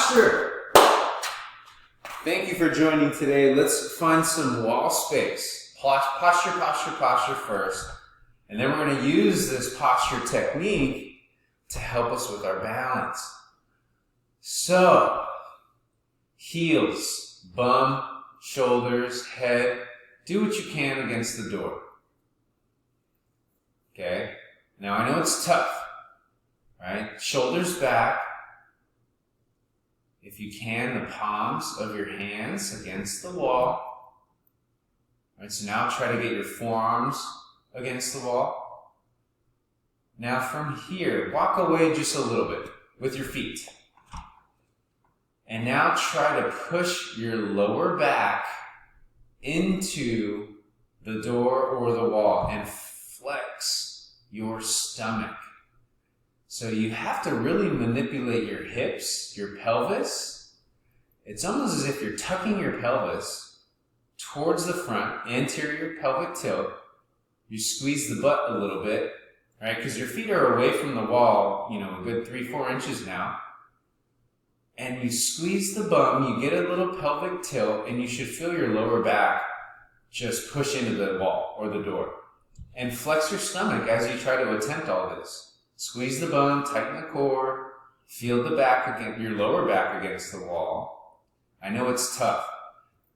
posture. Thank you for joining today. Let's find some wall space. Posture, posture, posture first. And then we're going to use this posture technique to help us with our balance. So, heels, bum, shoulders, head. Do what you can against the door. Okay? Now I know it's tough, right? Shoulders back. If you can, the palms of your hands against the wall. All right, so now try to get your forearms against the wall. Now from here, walk away just a little bit with your feet. And now try to push your lower back into the door or the wall and flex your stomach. So you have to really manipulate your hips, your pelvis. It's almost as if you're tucking your pelvis towards the front, anterior pelvic tilt. You squeeze the butt a little bit, right? Because your feet are away from the wall, a good 3-4 inches now. And you squeeze the bum, you get a little pelvic tilt, and you should feel your lower back just push into the wall or the door. And flex your stomach as you try to attempt all this. Squeeze the bum, tighten the core, feel the back against your lower back against the wall. I know it's tough.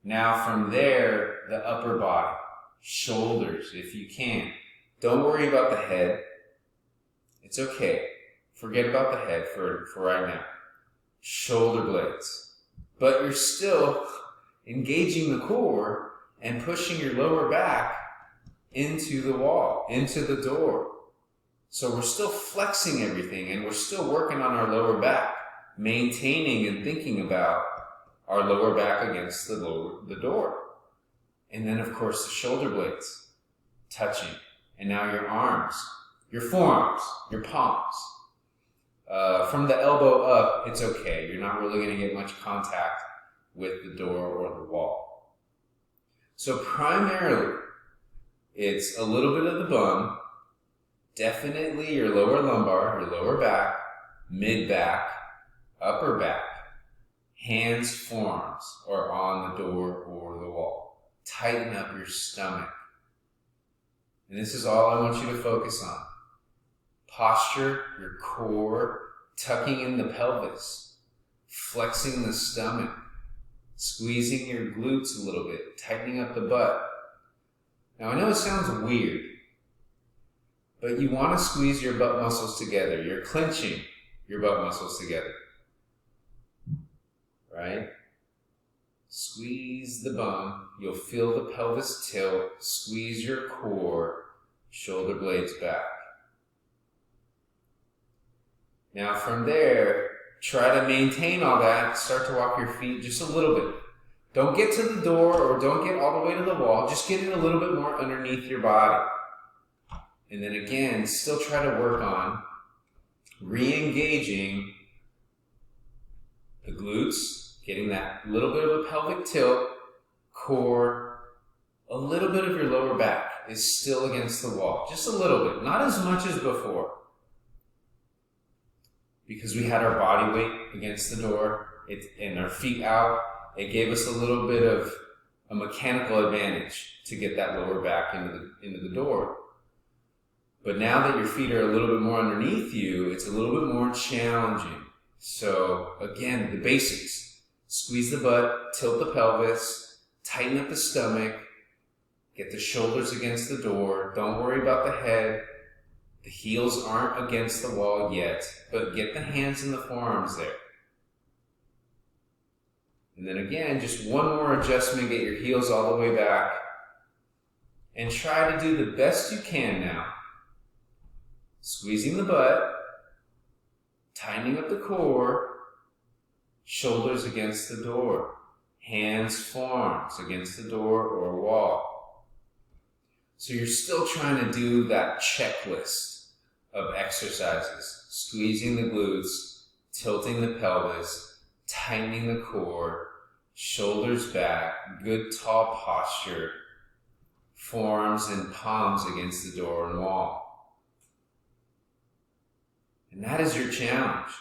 Now from there, the upper body, shoulders if you can. Don't worry about the head. It's okay. Forget about the head for right now. Shoulder blades. But you're still engaging the core and pushing your lower back into the wall, into the door. So we're still flexing everything and we're still working on our lower back, maintaining and thinking about our lower back against the door. And then of course the shoulder blades touching. And now your arms, your forearms, your palms. From the elbow up, it's okay. You're not really going to get much contact with the door or the wall. So primarily, it's a little bit of the bum, definitely your lower lumbar, your lower back, mid-back, upper back, hands, forearms, or on the door or the wall. Tighten up your stomach. And this is all I want you to focus on. Posture, your core, tucking in the pelvis, flexing the stomach, squeezing your glutes a little bit, tightening up the butt. Now I know it sounds weird, but you want to squeeze your butt muscles together. You're clenching your butt muscles together, right? Squeeze the bum. You'll feel the pelvis tilt. Squeeze your core, shoulder blades back. Now from there, try to maintain all that. Start to walk your feet just a little bit. Don't get to the door or don't get all the way to the wall. Just get it a little bit more underneath your body. And then again, still try to work on re-engaging the glutes, getting that little bit of a pelvic tilt, core, a little bit of your lower back is still against the wall. Just a little bit, not as much as before. Because we had our body weight against the door and our feet out, it gave us a little bit of a mechanical advantage to get that lower back into the door. But now that your feet are a little bit more underneath you, it's a little bit more challenging. So again, the basics. Squeeze the butt, tilt the pelvis, tighten up the stomach, get the shoulders against the door. Don't worry about the head. The heels aren't against the wall yet, but get the hands and the forearms there. And then again, just one more adjustment, get your heels all the way back. And try to do the best you can now. Squeezing the butt, tightening up the core, shoulders against the door, hands, forearms against the door or wall. So you're still trying to do that checklist of exercises. Squeezing the glutes, tilting the pelvis, tightening the core, shoulders back, good tall posture, forearms and palms against the door and wall. And that is your challenge.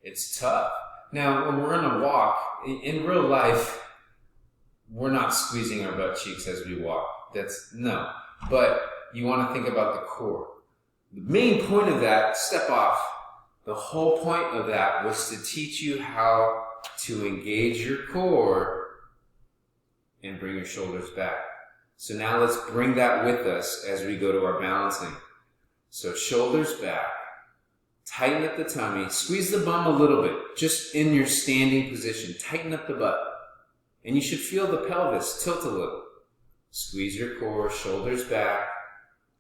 It's tough. Now, when we're on a walk, in real life, we're not squeezing our butt cheeks as we walk. No. But you want to think about the core. The main point of that, step off, the whole point of that was to teach you how to engage your core and bring your shoulders back. So now let's bring that with us as we go to our balancing. So shoulders back, tighten up the tummy, squeeze the bum a little bit, just in your standing position. Tighten up the butt. And you should feel the pelvis tilt a little. Squeeze your core, shoulders back,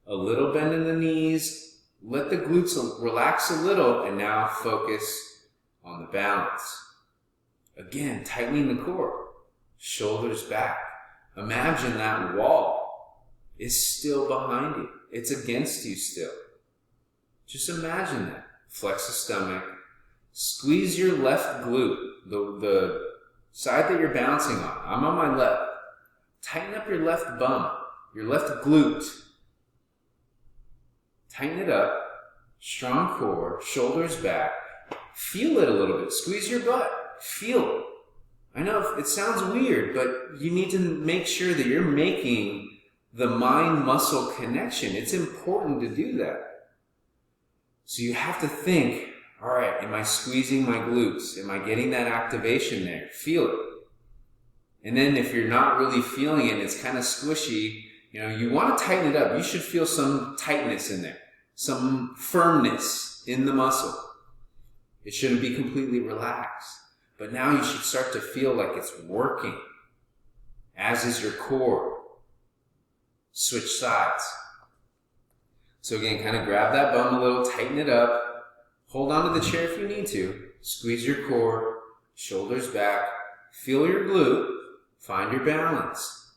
a little bend in the knees, let the glutes relax a little, and now focus on the balance. Again, tightening the core, shoulders back. Imagine that wall is still behind you. It's against you still. Just imagine that. Flex the stomach. Squeeze your left glute, the side that you're bouncing on. I'm on my left. Tighten up your left bum, your left glute. Tighten it up. Strong core, shoulders back. Feel it a little bit. Squeeze your butt. Feel it. I know it sounds weird, but you need to make sure that you're making the mind-muscle connection. It's important to do that. So you have to think, all right, am I squeezing my glutes? Am I getting that activation there? Feel it. And then if you're not really feeling it, it's kind of squishy, you want to tighten it up. You should feel some tightness in there, some firmness in the muscle. It shouldn't be completely relaxed. But now you should start to feel like it's working, as is your core. Switch sides. So again, kind of grab that bum a little, tighten it up. Hold on to the chair if you need to. Squeeze your core, shoulders back. Feel your glute. Find your balance.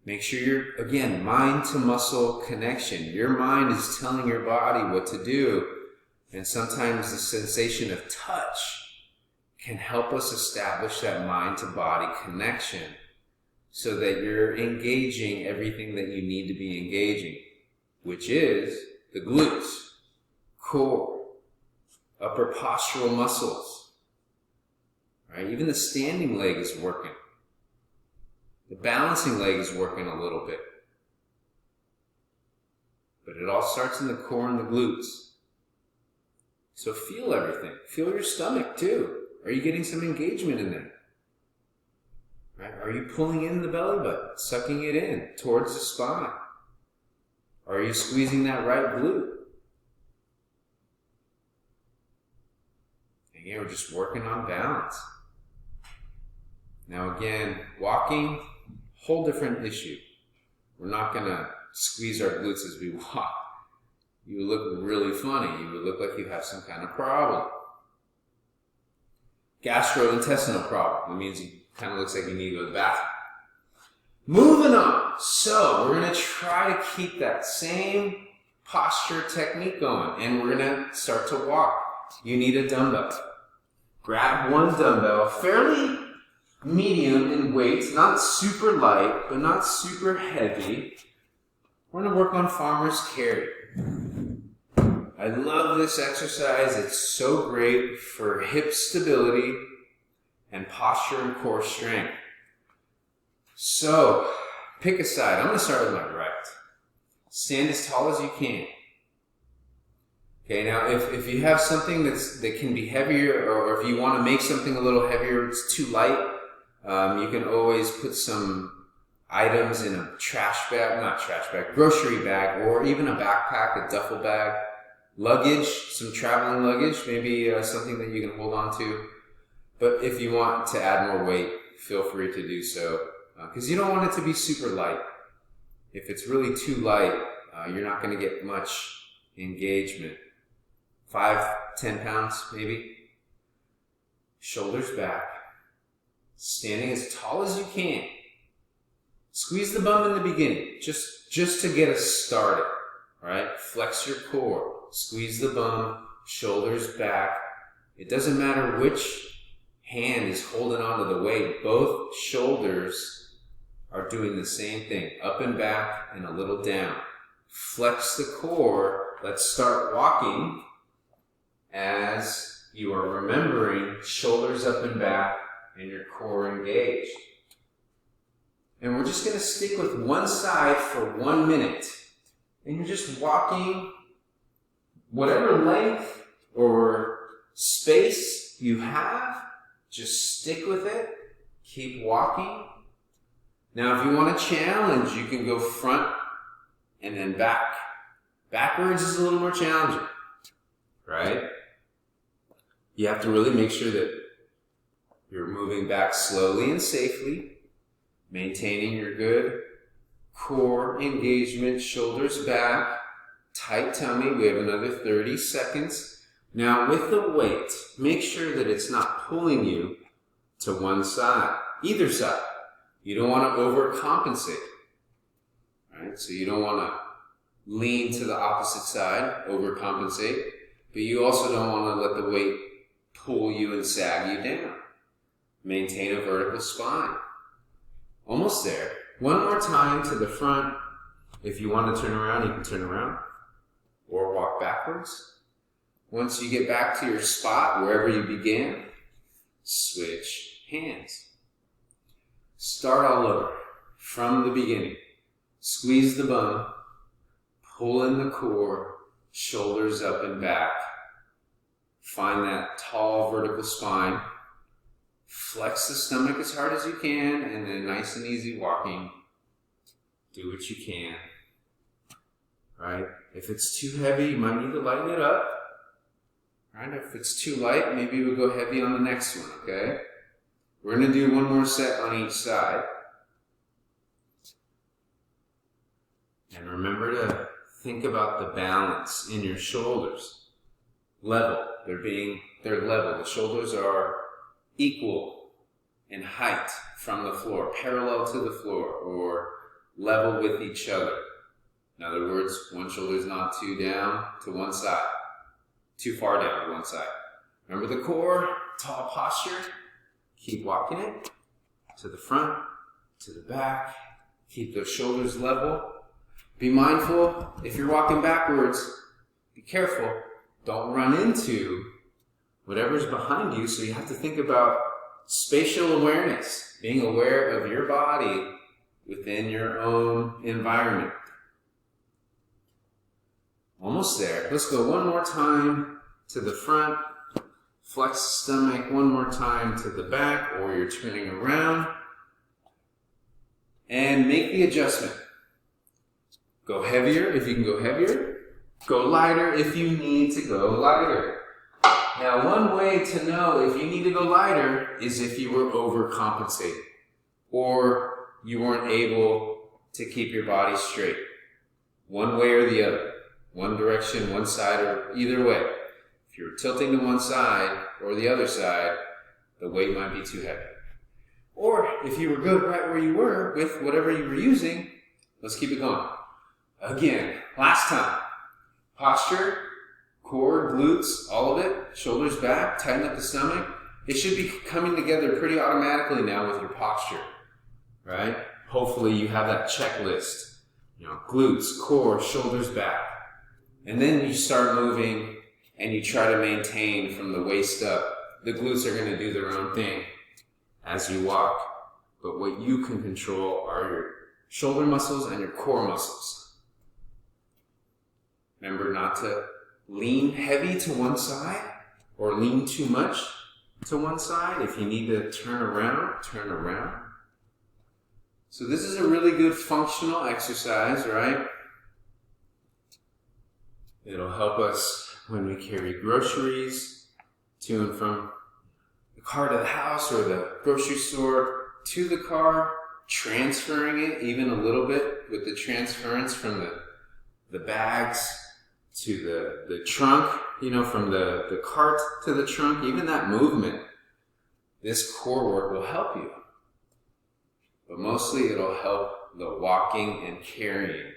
Make sure you're, again, mind to muscle connection. Your mind is telling your body what to do. And sometimes the sensation of touch can help us establish that mind to body connection so that you're engaging everything that you need to be engaging, which is the glutes, core, upper postural muscles, right? Even the standing leg is working. The balancing leg is working a little bit. But it all starts in the core and the glutes. So feel everything. Feel your stomach too. Are you getting some engagement in there? Right? Are you pulling in the belly button, sucking it in towards the spine? Are you squeezing that right glute? Again, we're just working on balance. Now again, walking, whole different issue. We're not going to squeeze our glutes as we walk. You would look really funny. You would look like you have some kind of problem. Gastrointestinal problem. It means you kind of looks like you need to go to the bathroom. Moving on. So we're going to try to keep that same posture technique going. And we're going to start to walk. You need a dumbbell. Grab one dumbbell, fairly medium in weight, not super light, but not super heavy. We're going to work on farmer's carry. I love this exercise. It's so great for hip stability and posture and core strength. So, pick a side. I'm going to start with my right. Stand as tall as you can. Okay, now if you have something that can be heavier, or if you want to make something a little heavier, it's too light, you can always put some items in a grocery bag, or even a backpack, a duffel bag. Luggage, some traveling luggage, maybe something that you can hold on to. But if you want to add more weight, feel free to do so. Because you don't want it to be super light. If it's really too light, you're not going to get much engagement. 5-10 pounds, maybe. Shoulders back. Standing as tall as you can. Squeeze the bum in the beginning, just to get us started. All right? Flex your core. Squeeze the bum, shoulders back. It doesn't matter which hand is holding onto the weight. Both shoulders are doing the same thing. Up and back and a little down. Flex the core. Let's start walking as you are remembering shoulders up and back and your core engaged. And we're just going to stick with one side for 1 minute. And you're just walking whatever length or space you have, just stick with it. Keep walking. Now, if you want to challenge, you can go front and then back. Backwards is a little more challenging, right? You have to really make sure that you're moving back slowly and safely, maintaining your good core engagement, shoulders back, tight tummy. We have another 30 seconds. Now, with the weight, make sure that it's not pulling you to one side, either side. You don't want to overcompensate, right? So you don't want to lean to the opposite side, overcompensate, but you also don't want to let the weight pull you and sag you down. Maintain a vertical spine. Almost there. One more time to the front. If you want to turn around, you can turn around or walk backwards. Once you get back to your spot, wherever you began, switch hands. Start all over from the beginning. Squeeze the bum, pull in the core, shoulders up and back. Find that tall vertical spine. Flex the stomach as hard as you can, and then nice and easy walking. Do what you can. Right? If it's too heavy, you might need to lighten it up. Right? If it's too light, maybe we'll go heavy on the next one, okay? We're going to do one more set on each side. And remember to think about the balance in your shoulders. Level. They're level. The shoulders are equal in height from the floor, parallel to the floor, or level with each other. In other words, one shoulder is not too down to one side, too far down to one side. Remember the core, tall posture. Keep walking it to the front, to the back. Keep those shoulders level. Be mindful, if you're walking backwards, be careful. Don't run into whatever's behind you, so you have to think about spatial awareness, being aware of your body within your own environment. Almost there. Let's go one more time to the front. Flex the stomach one more time to the back, or you're turning around. And make the adjustment. Go heavier if you can go heavier. Go lighter if you need to go lighter. Now, one way to know if you need to go lighter is if you were overcompensating or you weren't able to keep your body straight. One way or the other. One direction, one side, or either way. If you're tilting to one side or the other side, the weight might be too heavy. Or if you were good right where you were with whatever you were using, let's keep it going. Again, last time. Posture, core, glutes, all of it, shoulders back, tighten up the stomach. It should be coming together pretty automatically now with your posture, right? Hopefully you have that checklist. Glutes, core, shoulders back. And then you start moving and you try to maintain from the waist up. The glutes are going to do their own thing as you walk. But what you can control are your shoulder muscles and your core muscles. Remember not to lean heavy to one side or lean too much to one side. If you need to turn around, turn around. So this is a really good functional exercise, right? It'll help us when we carry groceries to and from the car to the house or the grocery store to the car, transferring it even a little bit with the transference from the bags to the trunk, from the cart to the trunk, even that movement, this core work will help you. But mostly it'll help the walking and carrying.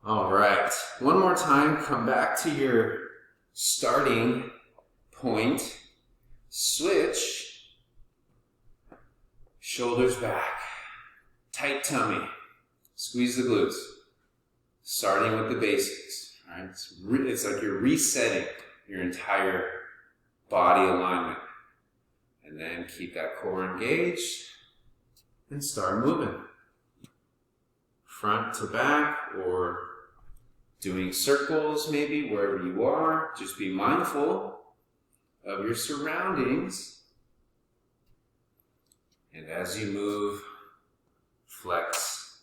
All right, one more time, come back to your starting point. Switch, shoulders back, tight tummy, squeeze the glutes. Starting with the basics, right? It's like you're resetting your entire body alignment. And then keep that core engaged and start moving. Front to back, or doing circles maybe wherever you are. Just be mindful of your surroundings. And as you move, flex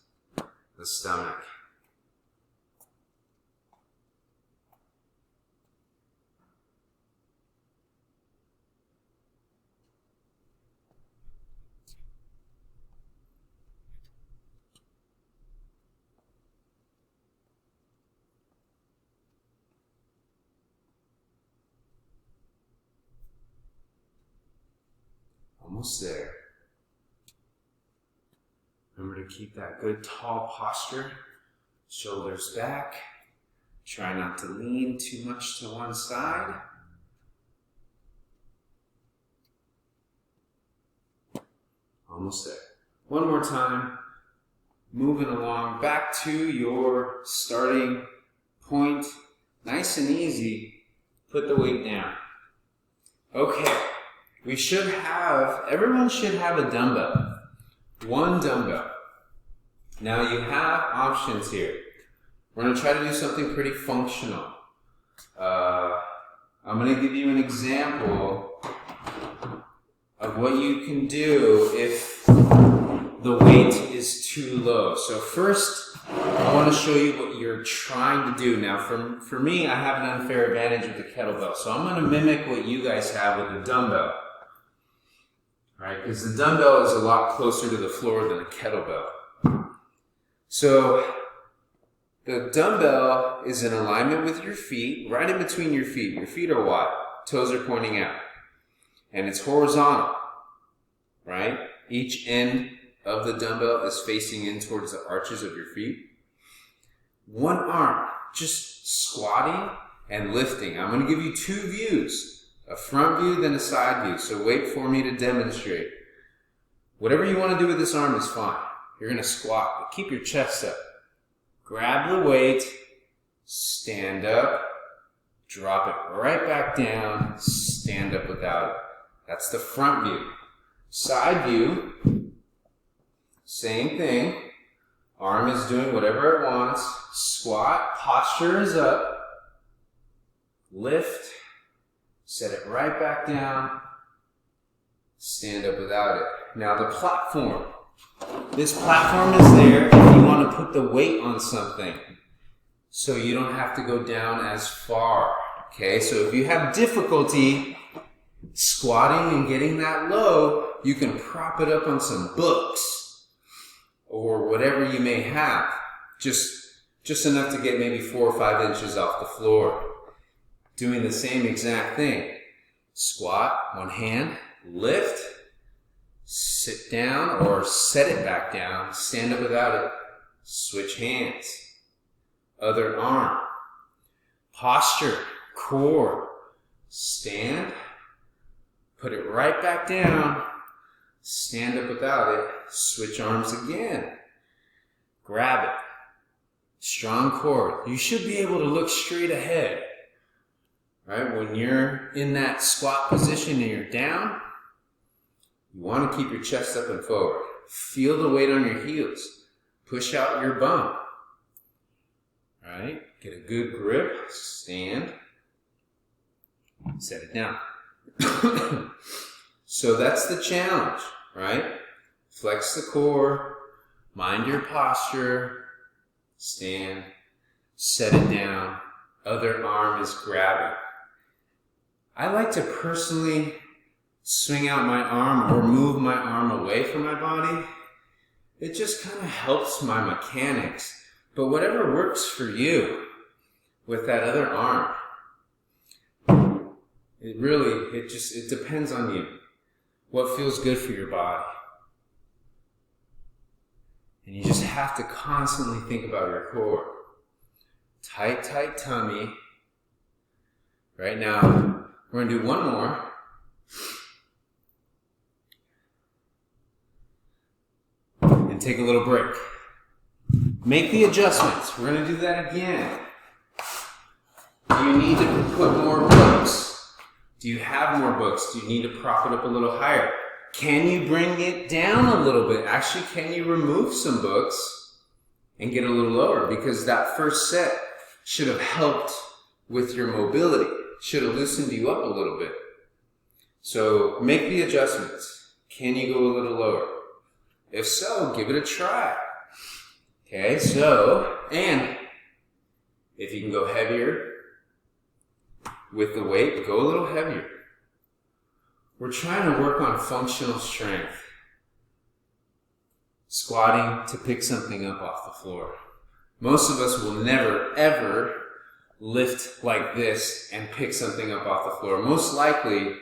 the stomach. Almost there. Remember to keep that good tall posture, shoulders back. Try not to lean too much to one side. Almost there. One more time. Moving along back to your starting point. Nice and easy. Put the weight down. Okay. Everyone should have a dumbbell. One dumbbell. Now you have options here. We're going to try to do something pretty functional. I'm going to give you an example of what you can do if the weight is too low. So first, I want to show you what you're trying to do. Now for me, I have an unfair advantage with the kettlebell. So I'm going to mimic what you guys have with the dumbbell. Right, because the dumbbell is a lot closer to the floor than a kettlebell. So the dumbbell is in alignment with your feet, right in between your feet. Your feet are wide, toes are pointing out. And it's horizontal, right? Each end of the dumbbell is facing in towards the arches of your feet. One arm, just squatting and lifting. I'm going to give you two views. A front view, then a side view. So wait for me to demonstrate. Whatever you want to do with this arm is fine. You're going to squat, but keep your chest up. Grab the weight, stand up, drop it right back down, stand up without it. That's the front view. Side view, same thing. Arm is doing whatever it wants. Squat, posture is up. Lift. Set it right back down, stand up without it. Now the platform. This platform is there if you want to put the weight on something so you don't have to go down as far. Okay, so if you have difficulty squatting and getting that low, you can prop it up on some books or whatever you may have. Just enough to get maybe 4 or 5 inches off the floor. Doing the same exact thing. Squat, one hand, lift, sit down or set it back down, stand up without it, switch hands. Other arm, posture, core, stand, put it right back down, stand up without it, switch arms again. Grab it. Strong core. You should be able to look straight ahead. Right? When you're in that squat position and you're down, you want to keep your chest up and forward. Feel the weight on your heels. Push out your bum. Right? Get a good grip. Stand. Set it down. So that's the challenge, right? Flex the core. Mind your posture. Stand. Set it down. Other arm is grabbing. I like to personally swing out my arm or move my arm away from my body. It just kind of helps my mechanics. But whatever works for you with that other arm, it depends on you. What feels good for your body. And you just have to constantly think about your core. Tight, tight tummy. Right now, we're going to do one more. And take a little break. Make the adjustments. We're going to do that again. You need to put more books Do you have more books? Do you need to prop it up a little higher? Can you bring it down a little bit? Actually, can you remove some books and get a little lower? Because that first set should have helped with your mobility, should have loosened you up a little bit. So make the adjustments. Can you go a little lower? If so, give it a try. Okay, so, and if you can go heavier with the weight, go a little heavier. We're trying to work on functional strength. Squatting to pick something up off the floor. Most of us will never, ever lift like this and pick something up off the floor. Most likely,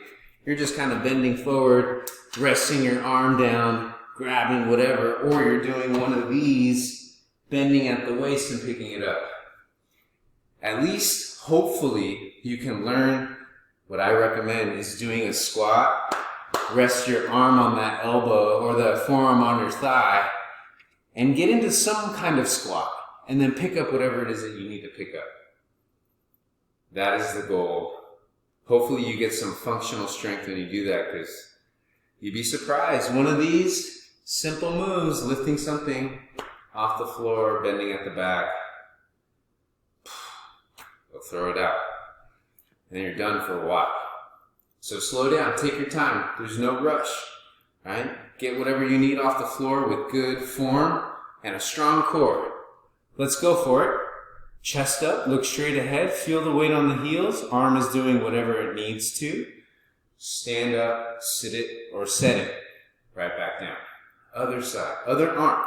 you're just kind of bending forward, resting your arm down, grabbing whatever, or you're doing one of these, bending at the waist and picking it up. At least, hopefully, you can learn what I recommend is doing a squat, rest your arm on that elbow or the forearm on your thigh, and get into some kind of squat, and then pick up whatever it is that you need to pick up. That is the goal. Hopefully you get some functional strength when you do that, because you'd be surprised. One of these simple moves, lifting something off the floor, bending at the back, you'll throw it out. And then you're done for a while. So slow down, take your time. There's no rush, right? Get whatever you need off the floor with good form and a strong core. Let's go for it. Chest up, look straight ahead, feel the weight on the heels. Arm is doing whatever it needs to. Stand up, sit it, or set it. Right back down. Other side, other arm.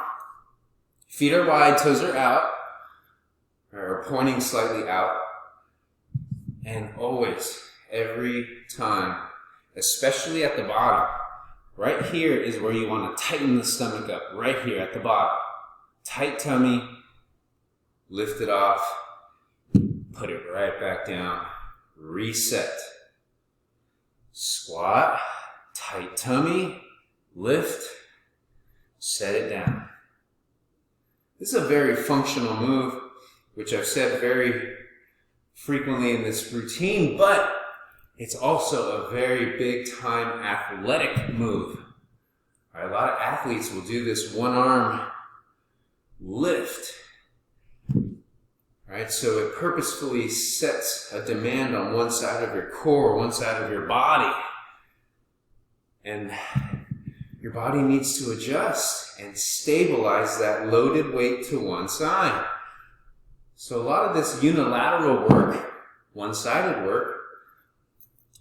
Feet are wide, toes are out, or pointing slightly out. And always, every time, especially at the bottom, right here is where you want to tighten the stomach up, right here at the bottom. Tight tummy, lift it off, put it right back down, reset. Squat, tight tummy, lift, set it down. This is a very functional move, which I've said very frequently in this routine, but it's also a very big time athletic move. Right, a lot of athletes will do this one arm lift. Right, so it purposefully sets a demand on one side of your core, one side of your body. And your body needs to adjust and stabilize that loaded weight to one side. So a lot of this unilateral work, one-sided work,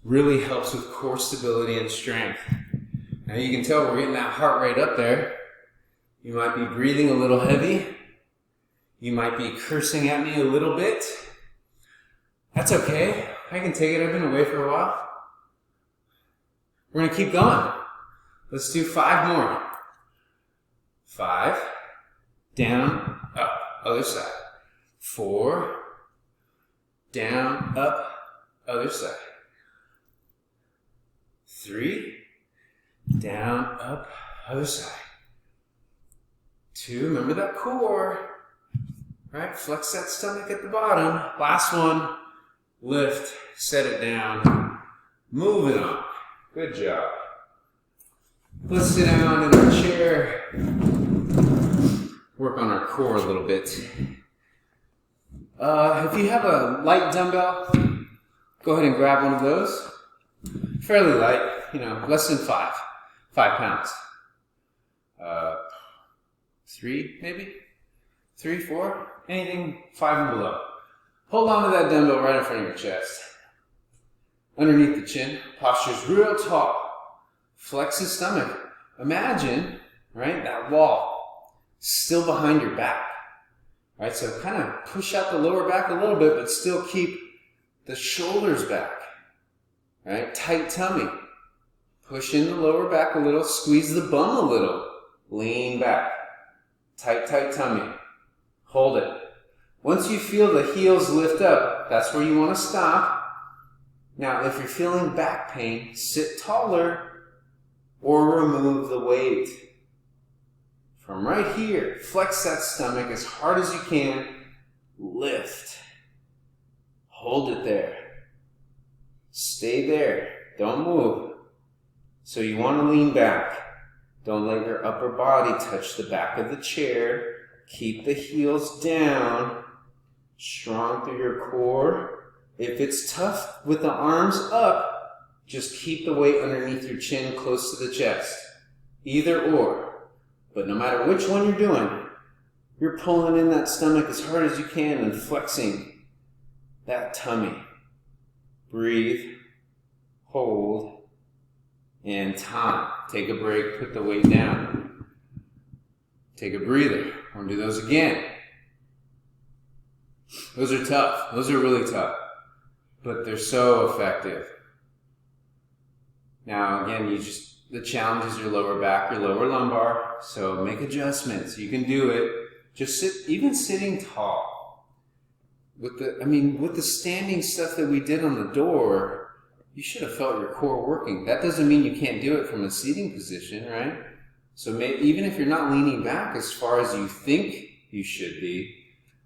really helps with core stability and strength. Now you can tell we're getting that heart rate up there. You might be breathing a little heavy. You might be cursing at me a little bit. That's okay. I can take it. I've been away for a while. We're going to keep going. Let's do 5 more. 5, down, up, other side. 4, down, up, other side. 3, down, up, other side. 2, remember that core. Right, flex that stomach at the bottom. Last one, lift, set it down, move it on. Good job. Let's sit down in our chair. Work on our core a little bit. If you have a light dumbbell, go ahead and grab one of those. Fairly light, less than 5 pounds. 3 maybe? 3, 4, anything 5 and below. Hold on to that dumbbell right in front of your chest. Underneath the chin, posture's real tall. Flex the stomach. Imagine, right, that wall still behind your back. Right, so kind of push out the lower back a little bit, but still keep the shoulders back. Right, tight tummy. Push in the lower back a little, squeeze the bum a little. Lean back. Tight, tight tummy. Hold it. Once you feel the heels lift up, that's where you want to stop. Now, if you're feeling back pain, sit taller or remove the weight. From right here, flex that stomach as hard as you can. Lift. Hold it there. Stay there. Don't move. So you want to lean back. Don't let your upper body touch the back of the chair. Keep the heels down. Strong through your core. If it's tough with the arms up, just keep the weight underneath your chin close to the chest. Either or. But no matter which one you're doing, you're pulling in that stomach as hard as you can and flexing that tummy. Breathe, hold, and time. Take a break, put the weight down. Take a breather. We'll do those again. Those are tough. Those are really tough. But they're so effective. Now, again, the challenge is your lower back, your lower lumbar. So make adjustments. You can do it. Just even sitting tall. With the standing stuff that we did on the door, you should have felt your core working. That doesn't mean you can't do it from a seating position, right? So even if you're not leaning back as far as you think you should be,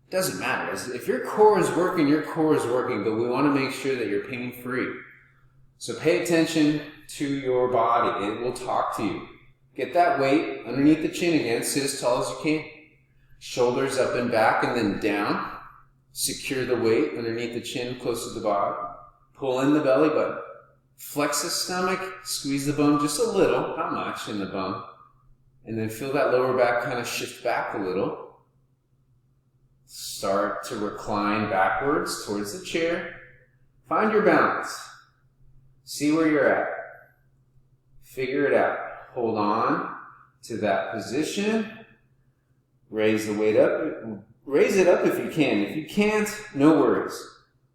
it doesn't matter. If your core is working, your core is working, but we want to make sure that you're pain-free. So pay attention to your body. It will talk to you. Get that weight underneath the chin again. Sit as tall as you can. Shoulders up and back and then down. Secure the weight underneath the chin, close to the body. Pull in the belly button. Flex the stomach. Squeeze the bum just a little. Not much in the bum. And then feel that lower back kind of shift back a little. Start to recline backwards towards the chair. Find your balance. See where you're at. Figure it out. Hold on to that position. Raise the weight up. Raise it up if you can. If you can't, no worries.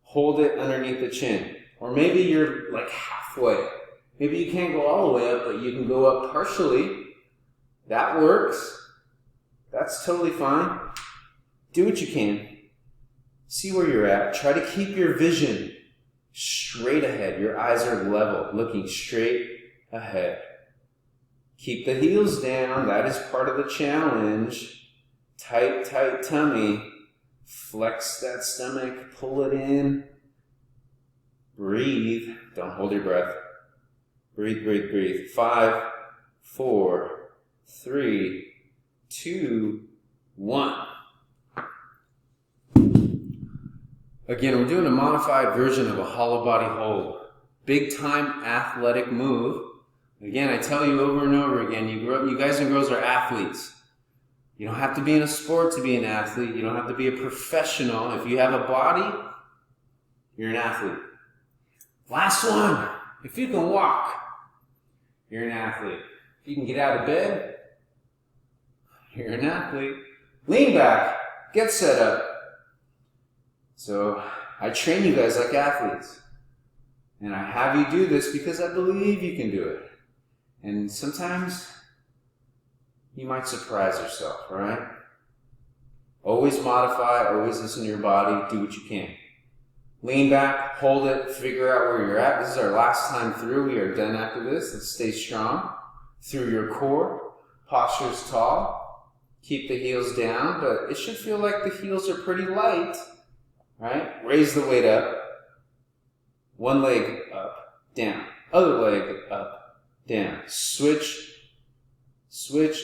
Hold it underneath the chin. Or maybe you're like halfway. Maybe you can't go all the way up, but you can go up partially. That works. That's totally fine. Do what you can. See where you're at. Try to keep your vision straight ahead. Your eyes are level, looking straight ahead. Keep the heels down. That is part of the challenge. Tight, tight tummy. Flex that stomach. Pull it in. Breathe. Don't hold your breath. Breathe, breathe, breathe. 5, 4, 3, 2, 1. Again, we're doing a modified version of a hollow body hold. Big time athletic move. Again, I tell you over and over again, you guys and girls are athletes. You don't have to be in a sport to be an athlete. You don't have to be a professional. If you have a body, you're an athlete. Last one. If you can walk, you're an athlete. If you can get out of bed, you're an athlete. Lean back. Get set up. So I train you guys like athletes. And I have you do this because I believe you can do it. And sometimes you might surprise yourself, all right? Always modify, always listen to your body, do what you can. Lean back, hold it, figure out where you're at. This is our last time through. We are done after this. Let's stay strong through your core. Posture's tall. Keep the heels down, but it should feel like the heels are pretty light, right? Raise the weight up. One leg up, down. Other leg up, down. Switch,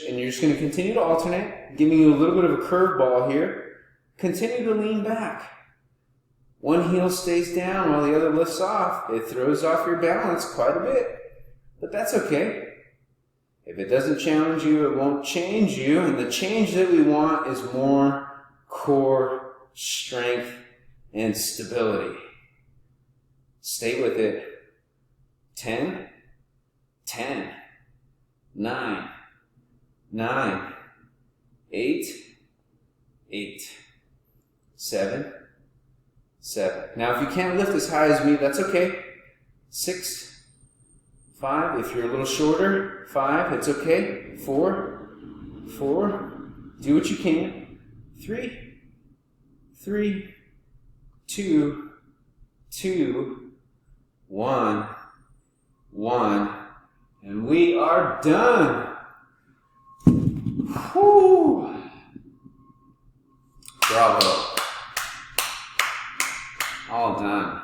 and you're just going to continue to alternate, giving you a little bit of a curveball here. Continue to lean back. One heel stays down while the other lifts off. It throws off your balance quite a bit, but that's okay. If it doesn't challenge you, it won't change you, and the change that we want is more core strength and stability. Stay with it. 10, 9, 8, 7. Now, if you can't lift as high as me, that's okay. 6, 5. If you're a little shorter, 5. It's okay. 4. Do what you can. 3, 2, 1. And we are done. Whew. Bravo. All done.